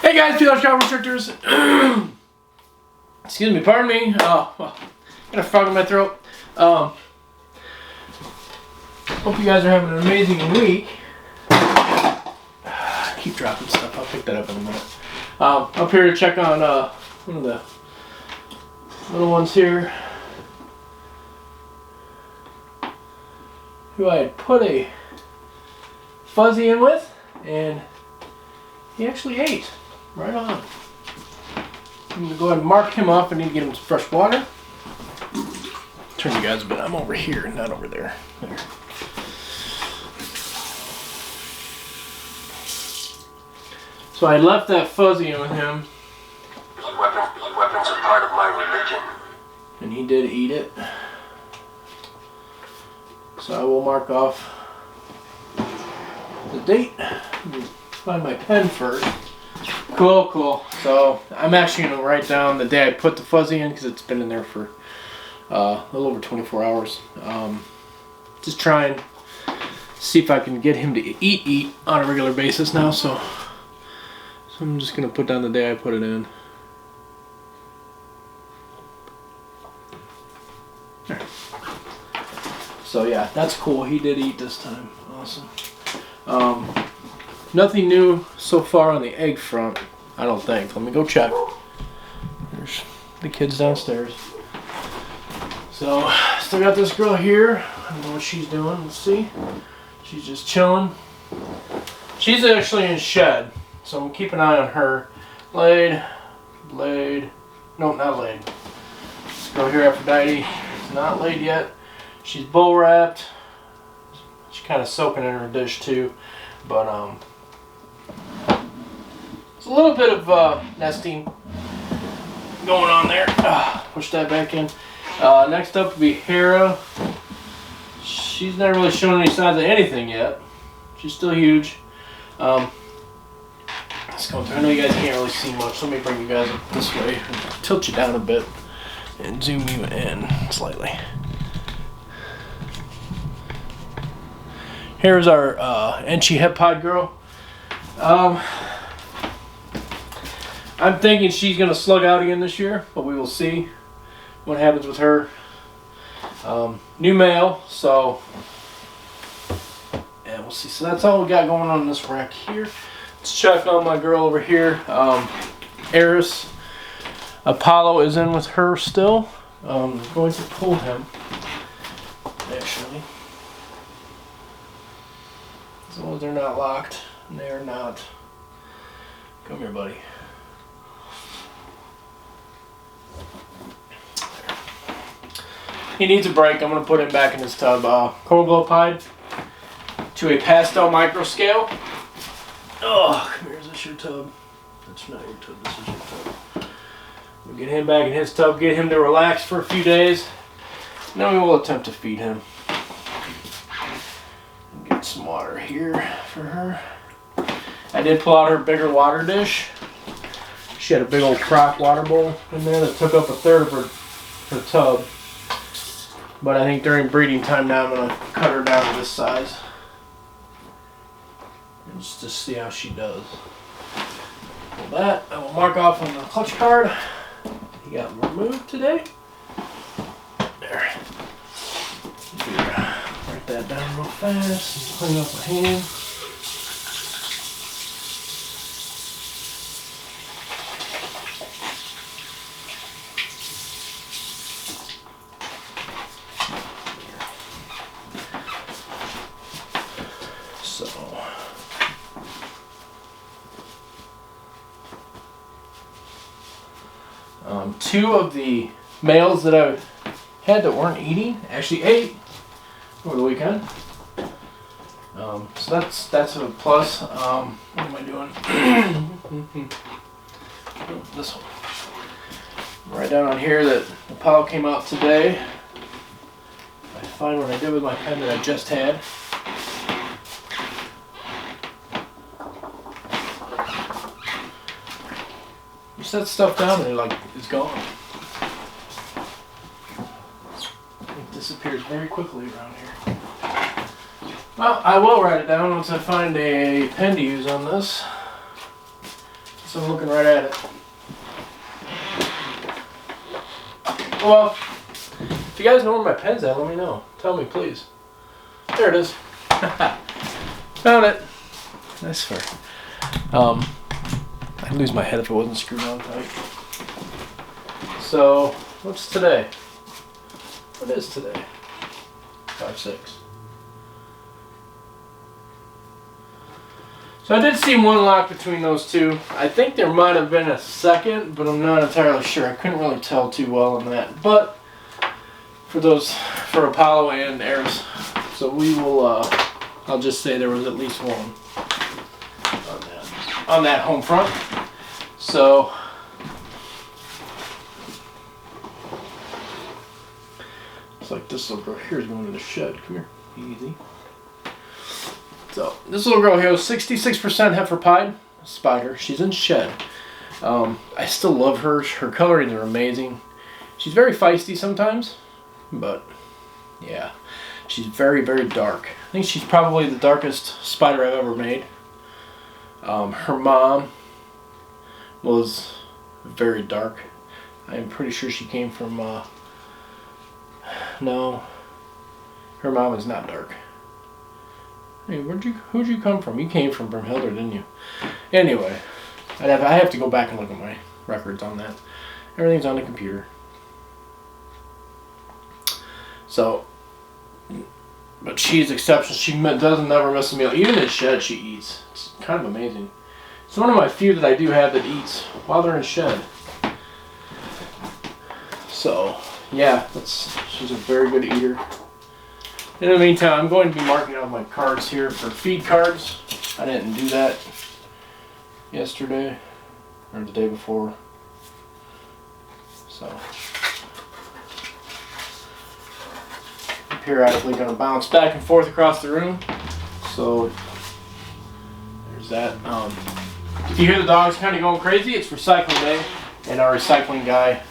Hey guys, P.L. Shop Restrictors. Excuse me, pardon me. Got a frog in my throat. Hope you guys are having an amazing week. Keep dropping stuff. I'll pick that up in a minute. Up here to check on one of the little ones here, who I had put a fuzzy in with, and he actually ate. Right on. I'm going to go ahead and mark him off. I need to get him some fresh water. Turn you guys a bit. I'm over here, not over there. There. So I left that fuzzy in with him. Weapons are part of my religion. And he did eat it. So I will mark off the date. Let me find my pen first. Cool, cool. So I'm actually going to write down the day I put the fuzzy in, because it's been in there for a little over 24 hours. Just try and see if I can get him to eat on a regular basis now. So I'm just going to put down the day I put it in. There. So yeah, that's cool. He did eat this time. Awesome. Nothing new so far on the egg front, I don't think. Let me go check. There's the kids downstairs. So, still got this girl here. I don't know what she's doing. Let's see. She's just chilling. She's actually in shed, so I'm gonna keep an eye on her. Laid. No, not laid. This girl here, Aphrodite, is not laid yet. She's bowl wrapped. She's kind of soaking in her dish too, but a little bit of nesting going on there. Push that back in. Next up would be Hera. She's not really showing any signs of anything yet. She's still huge. Let's go through. I know you guys can't really see much. Let me bring you guys up this way. Tilt you down a bit and zoom you in slightly. Here's our Enchi hep pod girl. I'm thinking she's going to slug out again this year, but we will see what happens with her. New male, so yeah, we'll see. So that's all we got going on in this rack here. Let's check on my girl over here. Eris. Apollo is in with her still. I'm going to pull him, actually. As long as they're not locked, and they are not. Come here, buddy. He needs a break. I'm going to put him back in his tub. Coral Glow pied to a pastel micro scale. Oh, come here. Is this your tub? That's not your tub. This is your tub. We'll get him back in his tub, get him to relax for a few days. And then we will attempt to feed him. Get some water here for her. I did pull out her bigger water dish. She had a big old crock water bowl in there that took up a third of her tub. But I think during breeding time now I'm going to cut her down to this size. And just to see how she does. Well, that I will mark off on the clutch card. He got removed today. There. Write that down real fast and clean up my hand. Two of the males that I had that weren't eating actually ate over the weekend. So that's a plus. What am I doing? This one. Write down on here that Apollo came out today. I find what I did with my pen that I just had. You set stuff down and like it's gone. It disappears very quickly around here. Well, I will write it down once I find a pen to use on this. So I'm looking right at it. Well, if you guys know where my pen's at, let me know. Tell me, please. There it is. Found it. Nice fur. I'd lose my head if it wasn't screwed on tight. So, what's today? What is today? 5/6. So I did see one lock between those two. I think there might have been a second, but I'm not entirely sure. I couldn't really tell too well on that. But for Apollo and Eris, so we will. I'll just say there was at least one on that home front. So it's like this little girl here is going to the shed. Come here, easy. So this little girl here was 66% heifer pied spider. She's in shed. I still love her. Her colorings are amazing. She's very feisty sometimes, but yeah, she's very, very dark. I think she's probably the darkest spider I've ever made. Her mom was very dark. I'm pretty sure she came from, no, her mom is not dark. Hey, who'd you come from? You came from Brimhilder, didn't you? Anyway, I have to go back and look at my records on that. Everything's on the computer. So, but she's exceptional. She doesn't never miss a meal. Even in shed, she eats. It's kind of amazing. It's one of my few that I do have that eats while they're in shed. So, yeah, she's a very good eater. In the meantime, I'm going to be marking out my cards here for feed cards. I didn't do that yesterday or the day before. So, I'm periodically going to bounce back and forth across the room. So, there's that. If you hear the dogs kind of going crazy, it's recycling day, and our recycling guy,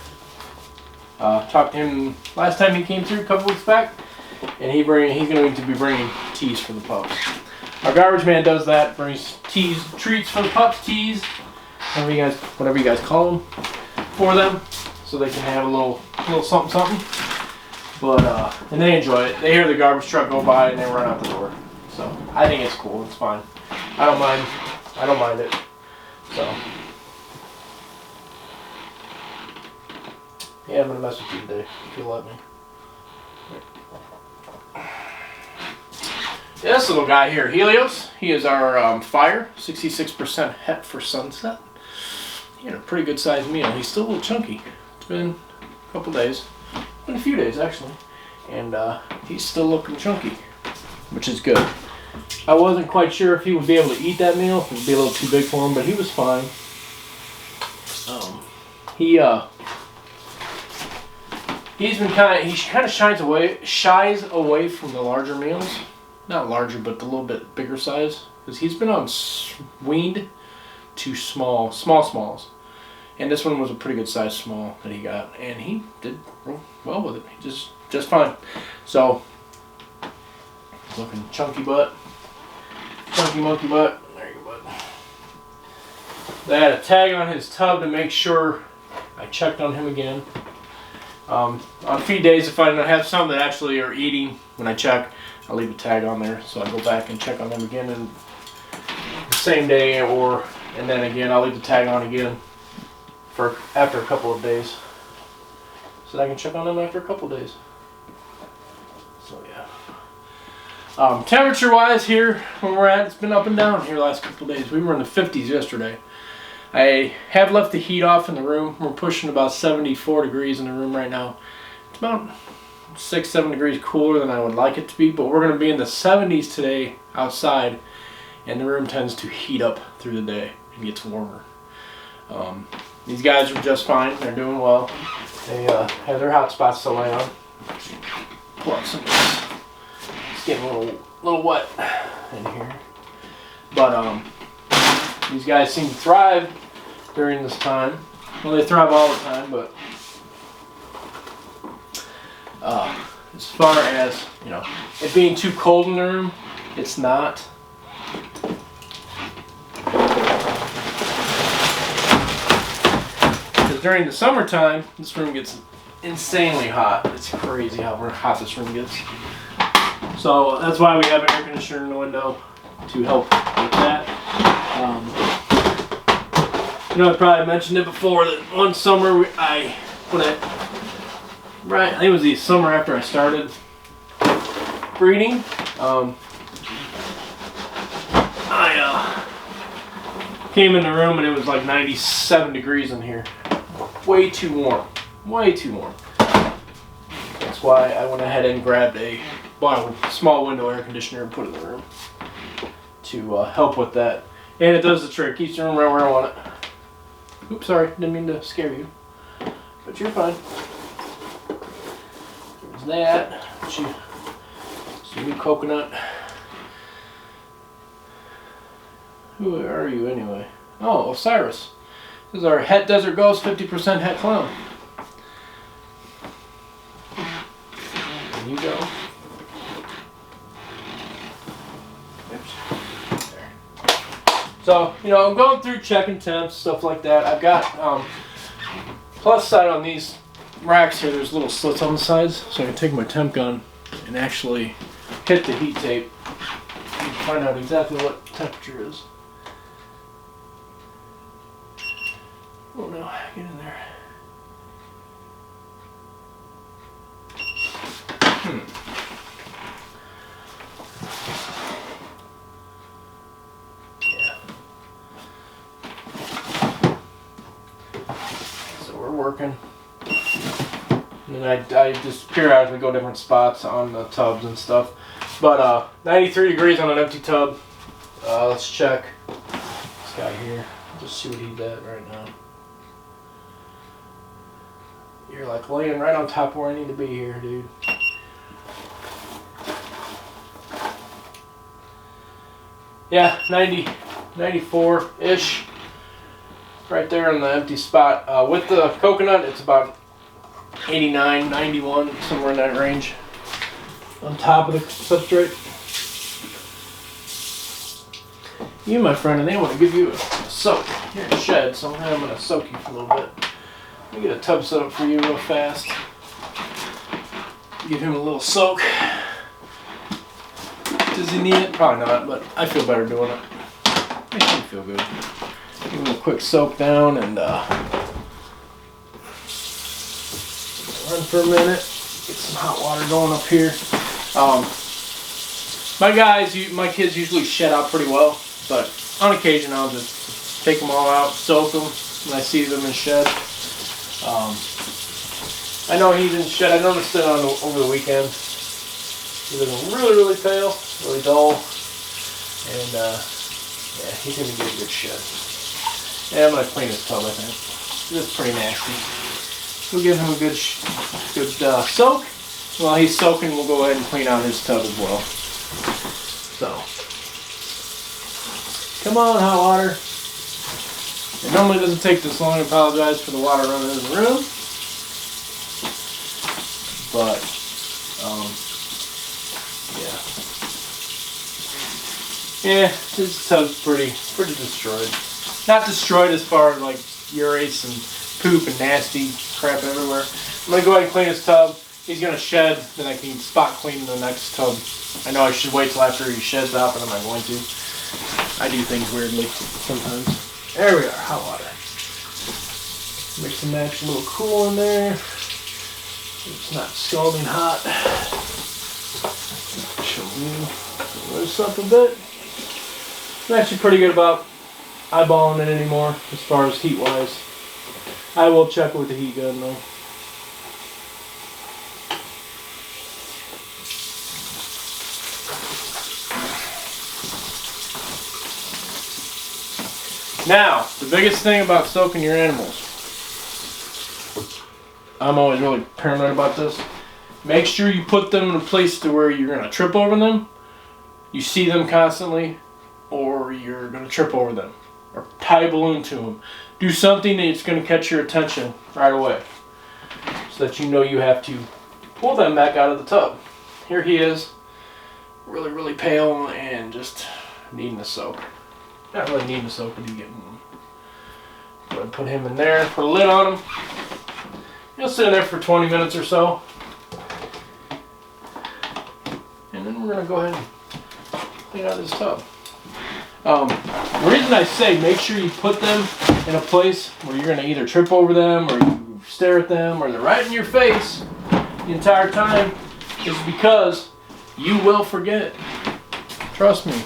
talked to him last time he came through a couple weeks back. And he's going to be bringing teas for the pups. Our garbage man does that, brings treats for the pups, teas, whatever you guys call them, for them, so they can have a little something. But and they enjoy it. They hear the garbage truck go by and they run out the door. So I think it's cool. It's fine. I don't mind it. So yeah, I'm gonna mess with you today if you let me. This little guy here, Helios, he is our fire, 66% het for sunset. He had a pretty good sized meal. He's still a little chunky. It's been a couple days, been a few days actually, and he's still looking chunky, which is good. I wasn't quite sure if he would be able to eat that meal. It would be a little too big for him, but he was fine. He kind of shies away from the larger meals. Not larger, but a little bit bigger size. Because he's been weaned to smalls. And this one was a pretty good size small that he got. And he did real well with it. He just fine. So, looking chunky butt. Chunky monkey butt. There you go, bud. They had a tag on his tub to make sure I checked on him again. On feed days, if I have some that actually are eating, when I check, I'll leave a tag on there, so I go back and check on them again in the same day, and then again I'll leave the tag on again for after a couple of days, so that I can check on them after a couple of days. So yeah. Temperature-wise here, where we're at, it's been up and down here the last couple of days. We were in the 50s yesterday. I have left the heat off in the room. We're pushing about 74 degrees in the room right now. It's about 6-7 degrees cooler than I would like it to be, but we're going to be in the 70s today outside, and the room tends to heat up through the day and gets warmer. These guys are just fine. They're doing well. They have their hot spots to lay on. Pull up some of this. It's getting a little wet in here, but these guys seem to thrive during this time. Well, they thrive all the time, but as far as, it being too cold in the room, it's not. during the summertime, this room gets insanely hot. It's crazy how hot this room gets. So that's why we have an air conditioner in the window to help with that. You know, I probably mentioned it before that one summer I think it was the summer after I started breeding. I came in the room and it was like 97 degrees in here. Way too warm. Way too warm. That's why I went ahead and grabbed a small window air conditioner and put it in the room to help with that. And it does the trick. Keeps the room right where I want it. Oops, sorry. Didn't mean to scare you. But you're fine. There's that. Some new coconut. Who are you anyway? Oh, Osiris. This is our Het Desert Ghost, 50% Het Clown. There you go. Oops. There. So, you know, I'm going through checking temps, stuff like that. I've got, plus side on these racks here, there's little slits on the sides, so I can take my temp gun and actually hit the heat tape and find out exactly what temperature is. Oh no, get in there. Yeah. So we're working. And then I just periodically go different spots on the tubs and stuff. But 93 degrees on an empty tub. Let's check this guy here. Just see what he's at right now. You're like laying right on top where I need to be here, dude. Yeah, 90, 94-ish. Right there on the empty spot. With the coconut, it's about 89, 91, somewhere in that range. On top of the substrate. You, my friend, and they want to give you a soak. You're in a shed, so I'm going to soak you for a little bit. Let me get a tub set up for you real fast. Give him a little soak. Does he need it? Probably not, but I feel better doing it. Makes me feel good. Give him a quick soak down and run for a minute. Get some hot water going up here. My kids usually shed out pretty well, but on occasion I'll just take them all out, soak them when I see them in shed. I know he didn't shed. I noticed it over the weekend. He was really, really pale, really dull, and yeah, he's gonna get a good shed. Yeah, I'm gonna clean his tub. I think it's pretty nasty. We'll give him a good soak. While he's soaking, we'll go ahead and clean out his tub as well. So, come on, hot water. It normally doesn't take this long. I apologize for the water running in the room. But, yeah, this tub's pretty destroyed. Not destroyed as far as like urates and poop and nasty crap everywhere. I'm going to go ahead and clean his tub. He's going to shed, then I can spot clean the next tub. I know I should wait till after he sheds out, but I'm not going to. I do things weirdly sometimes. There we are, hot water. Mix and match a little cool in there. It's not scalding hot. Show me this up a bit. I'm actually pretty good about eyeballing it anymore as far as heat wise. I will check with the heat gun though. Now, the biggest thing about soaking your animals, I'm always really paranoid about this. Make sure you put them in a place to where you're going to trip over them, you see them constantly, or you're going to trip over them. Or tie a balloon to them. Do something that's going to catch your attention right away, so that you know you have to pull them back out of the tub. Here he is, really, really pale and just needing a soak. Not really needing a soak, but he's getting Go ahead and put him in there, put a lid on him. He'll sit in there for 20 minutes or so. And then we're going to go ahead and clean out this tub. The reason I say make sure you put them in a place where you're going to either trip over them or you stare at them or they're right in your face the entire time is because you will forget. Trust me.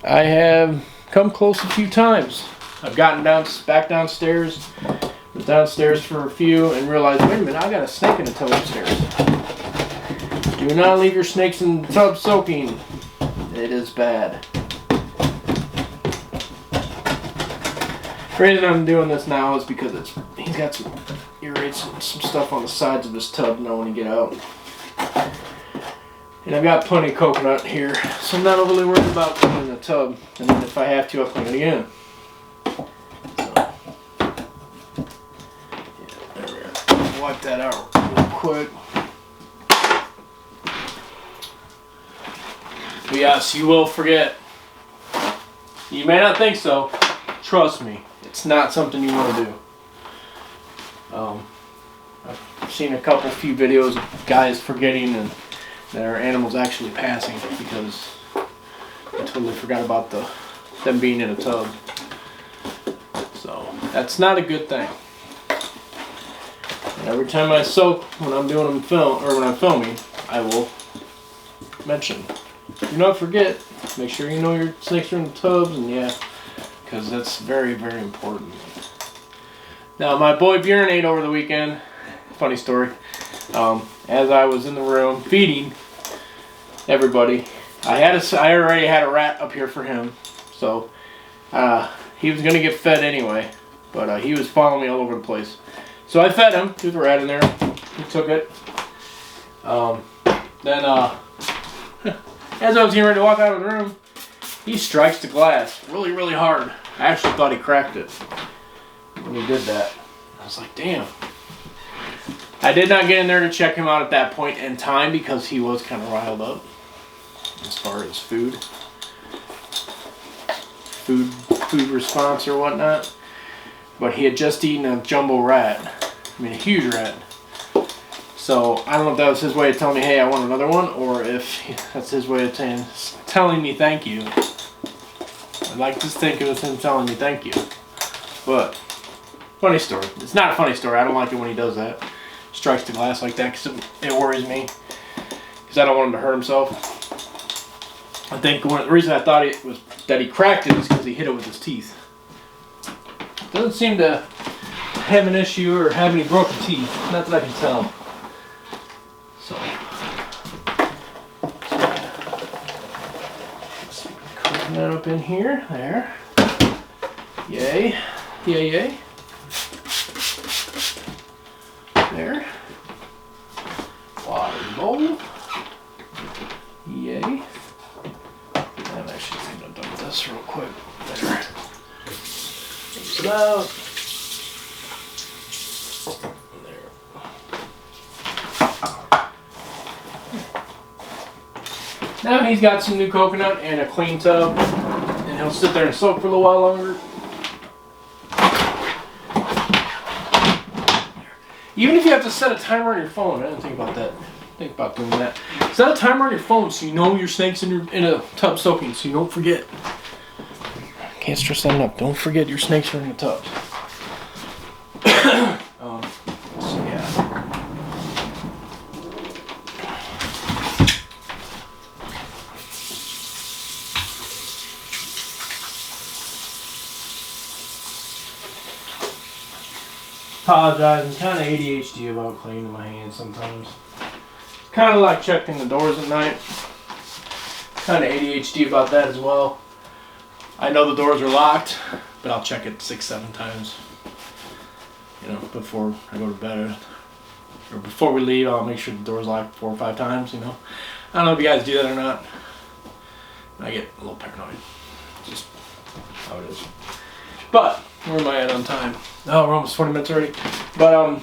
I have come close a few times. I've gotten back downstairs, was downstairs for a few and realized, wait a minute, I got a snake in the tub upstairs. Do not leave your snakes in the tub soaking. It is bad. The reason I'm doing this now is because he's got some irritates and some stuff on the sides of his tub now when you get out. And I've got plenty of coconut here, so I'm not overly worried about cleaning the tub. And then if I have to, I'll clean it again. So, yeah, there we go. Wipe that out real quick. But yes, you will forget. You may not think so. Trust me, it's not something you want to do. I've seen a few videos of guys forgetting and their animals actually passing because they totally forgot about them being in a tub. So that's not a good thing. And every time I soak when I'm doing when I'm filming, I will mention, do not forget, make sure you know your snakes are in the tubs, and yeah, because that's very, very important. Now, my boy Bjorn ate over the weekend. Funny story. As I was in the room feeding everybody, I already had a rat up here for him, so he was gonna get fed anyway, but he was following me all over the place. So I fed him. Threw the rat in there. He took it. Then as I was getting ready to walk out of the room, he strikes the glass really, really hard. I actually thought he cracked it when he did that. I was like, damn. I did not get in there to check him out at that point in time because he was kind of riled up as far as food response or whatnot. But he had just eaten a jumbo rat. I mean, a huge rat. So I don't know if that was his way of telling me, hey, I want another one, or if that's his way of telling me thank you. I'd like to think it was him telling me thank you. But, funny story. It's not a funny story. I don't like it when he does that. Strikes the glass like that because it worries me. Because I don't want him to hurt himself. I think the reason I thought it was that he cracked it is because he hit it with his teeth. Doesn't seem to have an issue or have any broken teeth. Not that I can tell. So, clean that up in here. There. Yay. Yay, yay. There. Water bowl. Yay. I'm actually thinking I've done this real quick. There. Mix it out. Now he's got some new coconut and a clean tub, and he'll sit there and soak for a little while longer. Even if you have to set a timer on your phone, I didn't think about that. Think about doing that. Set a timer on your phone so you know your snake's in a tub soaking, so you don't forget. Can't stress that enough. Don't forget your snakes are in the tub. So yeah. Apologize, I'm kind of ADHD about cleaning my hands sometimes. Kind of like checking the doors at night. Kind of ADHD about that as well. I know the doors are locked, but I'll check it 6-7 times. You know, before I go to bed. Or before we leave, I'll make sure the door's locked 4 or 5 times, you know. I don't know if you guys do that or not. I get a little paranoid. Just how it is. But, where am I at on time? Oh, we're almost 20 minutes already. But,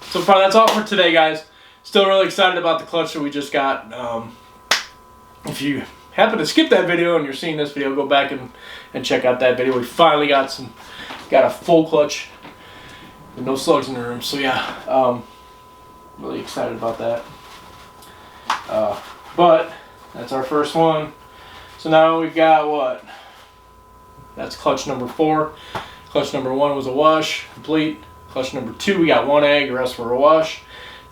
so far that's all for today, guys. Still really excited about the clutch that we just got. If you happen to skip that video and you're seeing this video, go back and check out that video. We finally got a full clutch with no slugs in the room. So yeah, really excited about that. But that's our first one. So now we've got what? That's clutch number 4. Clutch number 1 was a wash, complete. Clutch number 2, we got 1 egg, the rest were a wash.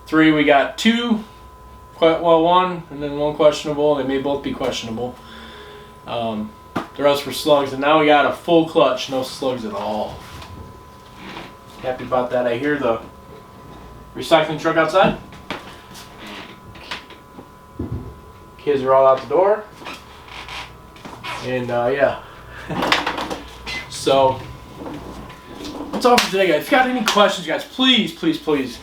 3, we got 2, well 1, and then 1 questionable. They may both be questionable. The rest were slugs, and now we got a full clutch, no slugs at all. Happy about that. I hear the recycling truck outside. Kids are all out the door. And yeah. So that's all for today, guys. If you got any questions, guys, please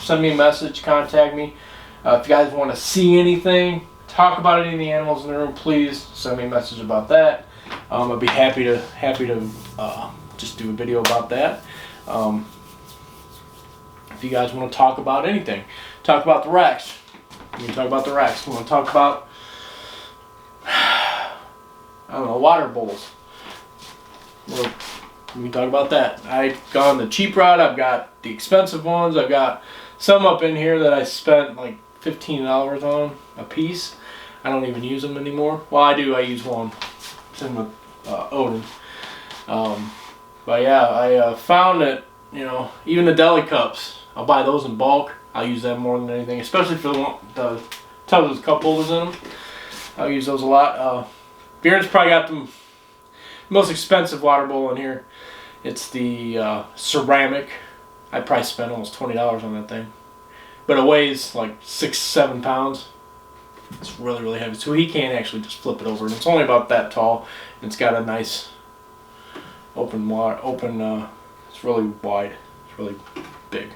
send me a message, contact me. If you guys want to see anything, talk about any of the animals in the room, please send me a message about that. I'd be happy to just do a video about that. If you guys want to talk about anything, talk about the racks. We can talk about the racks. We want to talk about, I don't know, water bowls. We can talk about that. I've gone the cheap route. I've got the expensive ones. I've got some up in here that I spent like $15 on a piece. I don't even use them anymore. Well, I do. I use one. It's in with Odin. But yeah, I found that, you know, even the deli cups, I'll buy those in bulk. I'll use them more than anything, especially for the tubs with cup holders in them. I'll use those a lot. Bjorn's probably got the most expensive water bowl in here. It's the ceramic. I probably spent almost $20 on that thing. But it weighs like 6-7 pounds. It's really heavy. So he can't actually just flip it over. And it's only about that tall. And it's got a nice open, it's really wide. It's really big.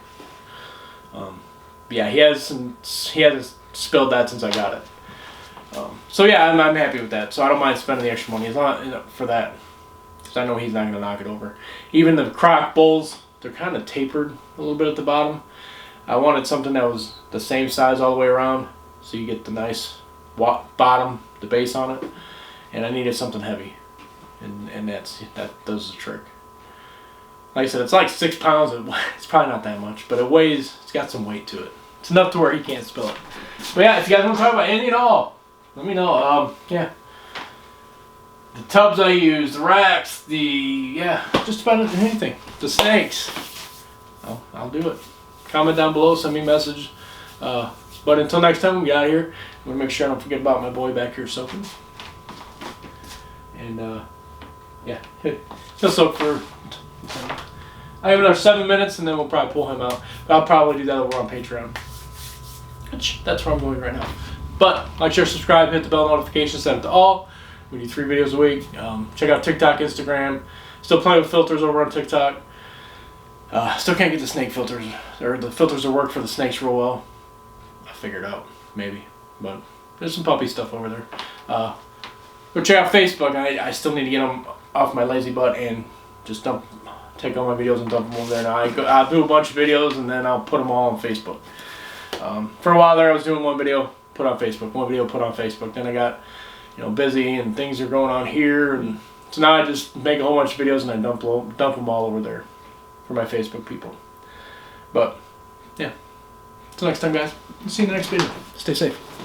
Yeah, he hasn't spilled that since I got it. So yeah, I'm happy with that. So I don't mind spending the extra money as long for that, because I know he's not going to knock it over. Even the crock bowls, they're kind of tapered a little bit at the bottom. I wanted something that was the same size all the way around, so you get the nice bottom, the base on it. And I needed something heavy, and that does the trick. Like I said, it's like 6 pounds. It's probably not that much, but it's got some weight to it. It's enough to where he can't spill it. But yeah, if you guys want to talk about anything at all, let me know. Yeah. The tubs I use, the racks, just about anything. The snakes. I'll do it. Comment down below, send me a message. But until next time, we get out of here. I'm going to make sure I don't forget about my boy back here soaking. And yeah, he'll soak for, I have another 7 minutes and then we'll probably pull him out. But I'll probably do that over on Patreon. That's where I'm going right now. But like, share, subscribe, hit the bell notification, set it to all. We do 3 videos a week. Check out TikTok, Instagram. Still playing with filters over on TikTok. Still can't get the snake filters, or the filters that work for the snakes real well. I figured out, maybe. But there's some puppy stuff over there. Go check out Facebook. I still need to get them off my lazy butt and just take all my videos and dump them over there. Now I'll do a bunch of videos and then I'll put them all on Facebook. For a while there, I was doing one video, put on Facebook, one video, put on Facebook. Then I got, busy and things are going on here, and so now I just make a whole bunch of videos and I dump them all over there for my Facebook people. But yeah, until next time, guys. See you in the next video. Stay safe.